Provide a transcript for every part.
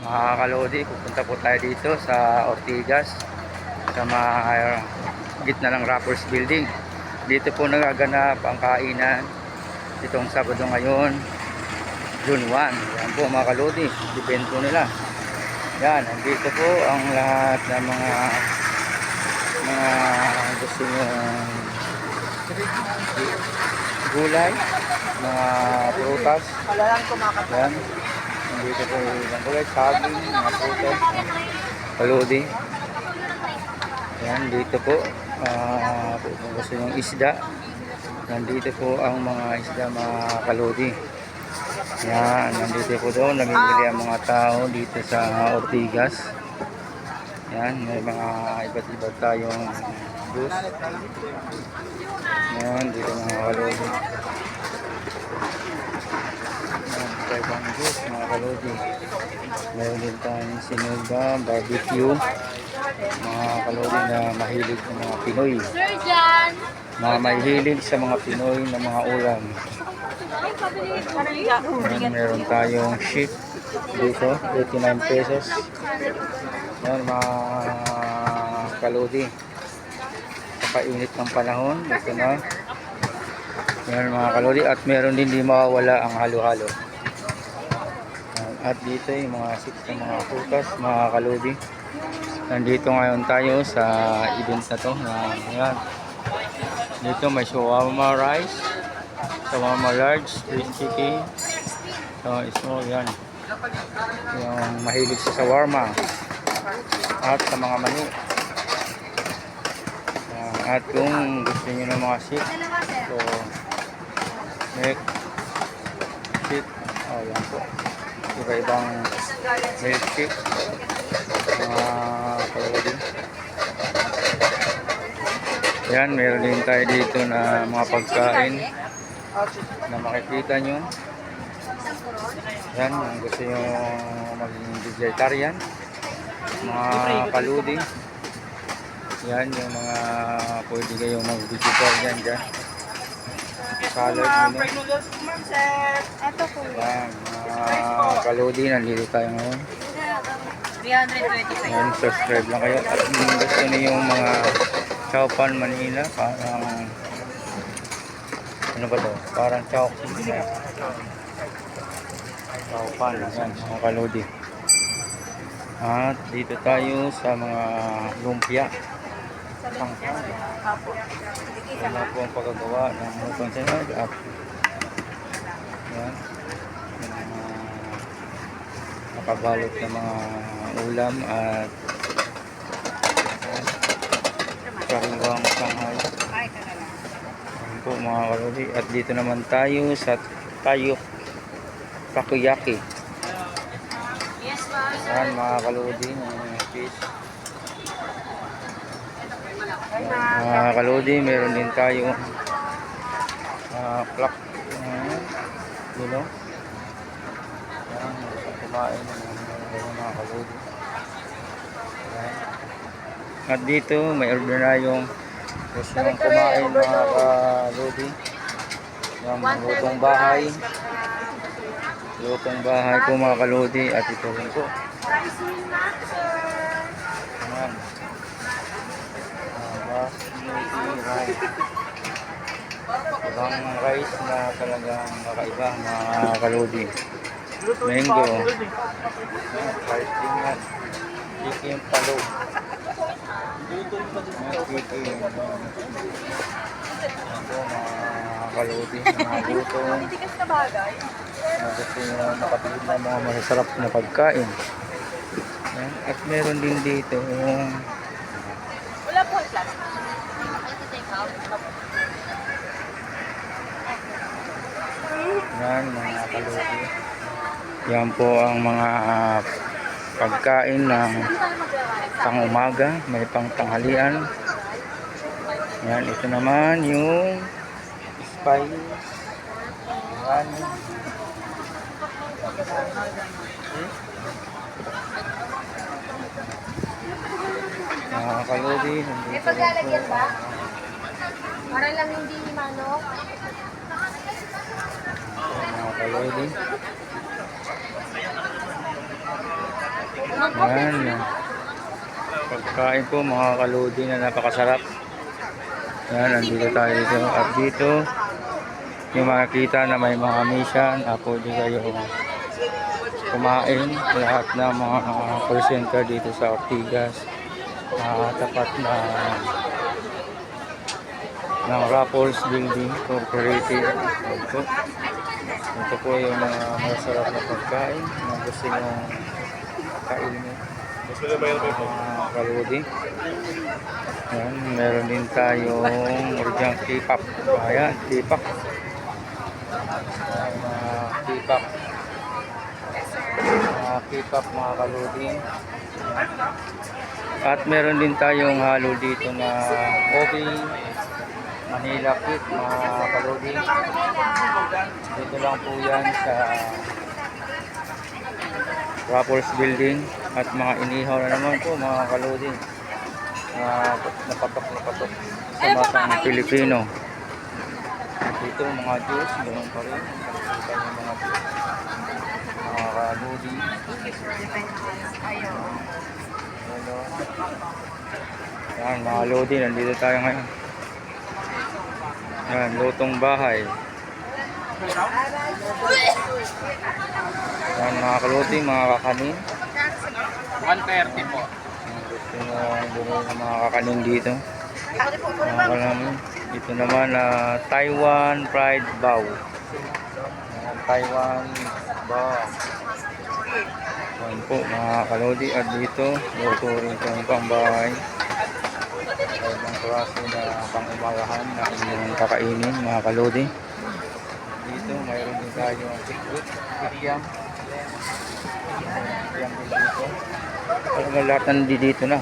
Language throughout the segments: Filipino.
Mga kalodi, pupunta po tayo dito sa Ortigas, sa mga gitna ng Rappers Building. Dito po nagaganap ang kainan itong Sabado ngayon, June 1. Yan po mga kalodi, depend po nila. Yan, nandito po ang lahat ng mga gusto nyo gulay, mga prutas. Yan, nandito po yung gulay, saging, mga prutas, kalodi. Yan, dito po kung gusto nyo isda, nandito po ang mga isda, mga kalodi. Yan, nandito po doon, namimili ang mga tao dito sa Ortigas. Yan, may mga iba't iba tayong juice. Yan, dito mga kalodi. Yan, tayong juice mga kalodi. Meron din tayong sinuga, barbecue. Mga kalodi na mahilig sa mga Pinoy. Mga mahilig sa mga Pinoy na mga ulam. Yan, meron tayong sheep dito, 89 pesos. Yan mga kalodi, kapainit ng panahon, ito na. Yan mga kalodi, at meron din di mawawala ang halo-halo. At dito yung mga six na mga prutas, mga kalodi. Nandito ngayon tayo sa event na to. Yan. Dito may shawarma rice, shawarma large, crispy chicken, so small. Yan yung mahilig sa shawarma at sa mga mani. At kung gusto nyo ng mga shake, so milk shake, yan po, iba-ibang milk shake, mga kalodi. Yan, meron din tayo dito na mga pagkain na makikita nyo. Yan, kung gusto nyo maging vegetarian, mga kaludi. Yan yung mga pwede kayong mag-vegetarian dyan. Salad nyo. Yan, mga kaludi, nandito tayo ngayon. 325. Yan, subscribe lang kayo. At kung gusto nyo yung mga Chowpan Manila, parang ano ba to? Parang Chowpan. Chowpan, yan, mga kaludi. At dito tayo sa mga lumpia. Ano po ang pagkagawa ng lutong sinag at yan, nakabalot ng mga ulam at kariwang Shanghai. Yan po mga kaludi. At dito naman tayo sa takoyaki. Yan mga kaludi, fish. Mga kaludi, meron din tayo clock, you know. Yan, kumain ng mga kaludi. Yan. At dito may order na yung gusto nang kumain mga kaludi. Yung lutong bahay. Lutong bahay po mga kaludi. At ito rin po. Ayan. Basmati rice. Ibang rice na talagang kakaiba mga kaludi. Mango. Rice din yan. Chicken palo. Chicken. Ito mga kaludi. Mga lutong. Gusto nyo makapilid ng mga masasarap na pagkain. Yan. At meron din dito Wala po plus. yan mga kaludi. Yan po ang mga pagkain ng pang-umaga, may pang-tanghalian. Yan, ito naman yung spice. Yan. Mga kaludi, May paglalagyan ba? Para lang hindi manok. mga kaludi. Yan. Pagkain po mga kaludi na napakasarap. Yan, nandito tayo dito. At dito, yung makikita na may mga mission. Pwede kayo kumain. Lahat ng mga call center dito sa Ortigas. Tapat na ng Raffles Building Corporated. Ito po yung mga masarap na pagkain na gusto nyo kainin. Kaludi. Yan, meron din tayong original K-pop. Ayan, K-pop. K-pop. K-pop mga kaludi. At meron din tayong halo dito na Obi Manila Cake mga kaludi. Dito lang po yan sa Raffles Building. At mga inihaw na naman po mga kaludi. Napatok sa batang Pilipino. At dito mga juice, ganoon pa rin. Nakikita yung mga juice. Mga kaludi. Yan mga lodi, nandito tayo ngayon. Yan, lutong bahay. Yan mga kalodi, mga kakanin. 130 po. Gusto na bumili ng mga kakanin dito. Mga kalamin. Ito naman Taiwan Fried Bao. Yan, Taiwan Bao. Yan po mga kalodi. At dito, luto rin itong pangbahay. Ibang klase na pangumagahan na inyong kakainin mga kalodi. Dito mayroon din tayo ang sikrit, ikyam. Ikyam din dito. Talagang lahat nandito dito na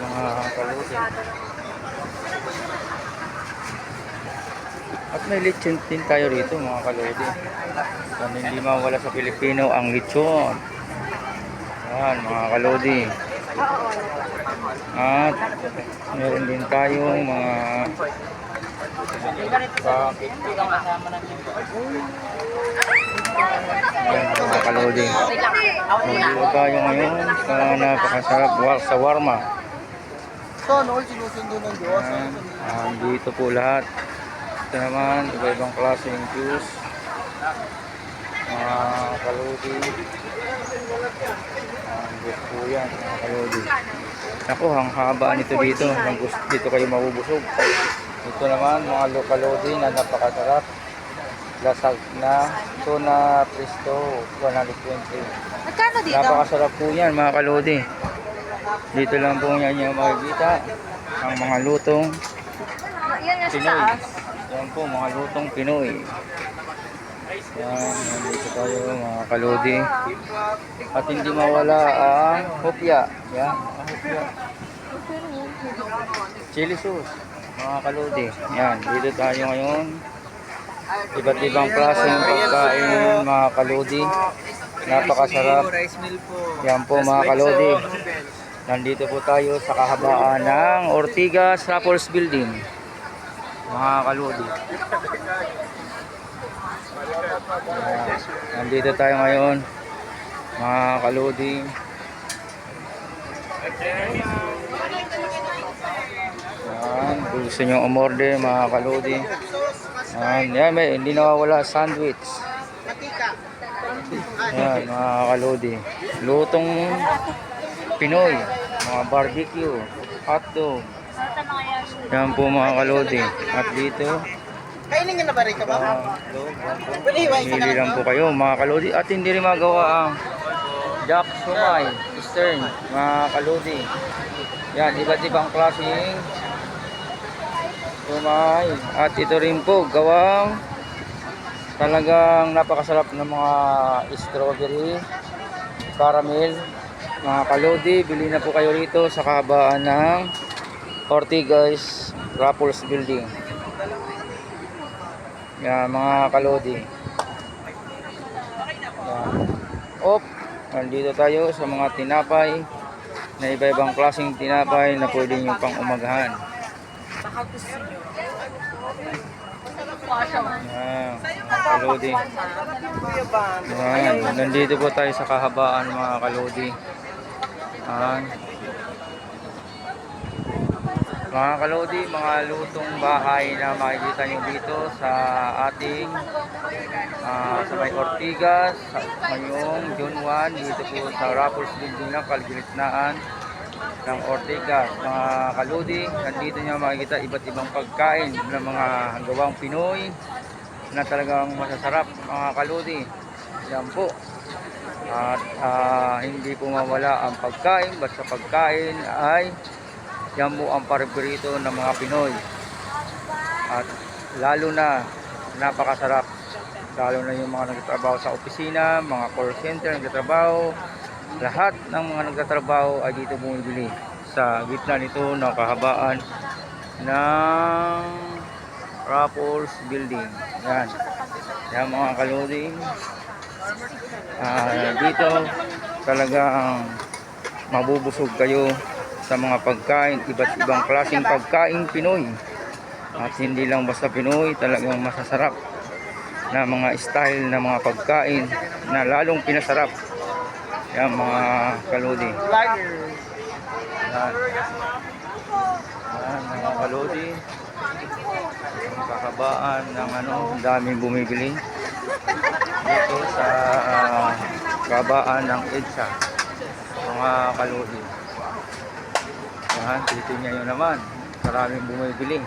mga kalodi. At may lechon din tayo rito mga kalodi. Kung hindi mawala sa Pilipino ang lechon. Yan mga kalodi. At meron din tayong mga mga kalodi. Nandito tayo ngayon sa napakasarap sa warma. Dito po lahat. Ito naman, iba-ibang klaseng juice. Mga kalodi. Dito po yan, mga kalodi. Ako, ang haba nito dito. Dito kayo mabubusog. Ito naman, mga kalodi na napakasarap. Lasag na tuna presto 120. Magkano dito? Napakasarap po yan mga kalodi. Dito lang po yan yung makikita. Ang mga lutong Yan nga sa Pinoy. taas. Yan po mga lutong Pinoy. Yan, nandito tayo mga kalodi. At hindi mawala ang hopya. Yan, ang hopya. Chili sauce, mga kalodi. Yan, dito tayo ngayon. Iba't ibang klaseng pagkain mga kalodi. Napakasarap. Yan po mga kalodi. Nandito po tayo sa kahabaan ng Ortigas Raffles Building. Mga kalodi. Yan. Nandito tayo ngayon. Mga kalodi. Yan. Gusto nyo umorder mga kalodi. Yan, hindi nawawala sandwich. Yan, mga kalodi. Lutong Pinoy, mga barbecue, hotdog. Yan po mga kalodi. At dito, Kainin niyo na ba rin ka ba? hindi lang po kayo mga kalodi. At hindi rin magawa ang Jack Sumay, Eastern, mga kalodi. Yan, iba't ibang klaseng sumay. At ito rin po, gawang talagang napakasarap ng mga strawberry, caramel. Mga kalodi, bili na po kayo rito sa kahabaan ng Ortigas Raffles Building. Yan mga kalodi. Yan. Nandito tayo sa mga tinapay na iba-ibang klaseng tinapay na pwede nyo pang umagahan. Yan. kalodi. Yan, nandito po tayo sa kahabaan mga kalodi. Yan. Mga kalodi, mga lutong bahay na makikita nyo dito sa ating sa may Ortigas, ngayong June 1, dito po sa Raffles Building ng kalgitnaan ng Ortigas. Mga kalodi, nandito nyo makikita iba't ibang pagkain ng mga gawang Pinoy na talagang masasarap mga kalodi. Yan po. At hindi po mawala ang pagkain, basta pagkain ay yan po ang paborito ng mga Pinoy. At lalo na napakasarap. Lalo na yung mga nagtatrabaho sa opisina, mga call center nagtatrabaho. Lahat ng mga nagtatrabaho ay dito bumibili. Sa gitna nito ng kahabaan ng Raffles Building. Yan. Yan mga kalodi. Dito talagang mabubusog kayo sa mga pagkain, iba't ibang klaseng pagkain Pinoy. At hindi lang basta Pinoy, talagang masasarap na mga style na mga pagkain na lalong pinasarap. Yan mga kalodi. Yan. Yan mga kalodi. Ang kakabaan ng daming bumibili dito sa kabaan ng EDSA mga kalodi. Yan, titingnan nyo naman, maraming bumibili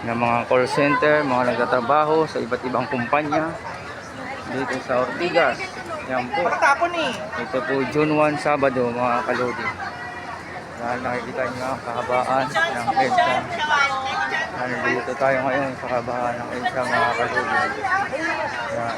ng mga call center, mga nagtatrabaho sa iba't ibang kumpanya dito sa Ortigas. Yan po. Ito po June 1, Sabado mga kalodi. Yan, nakikita nyo ang kahabaan ng EDSA. Nandito tayo ngayon sa kahabaan ng EDSA mga kalodi. Yan.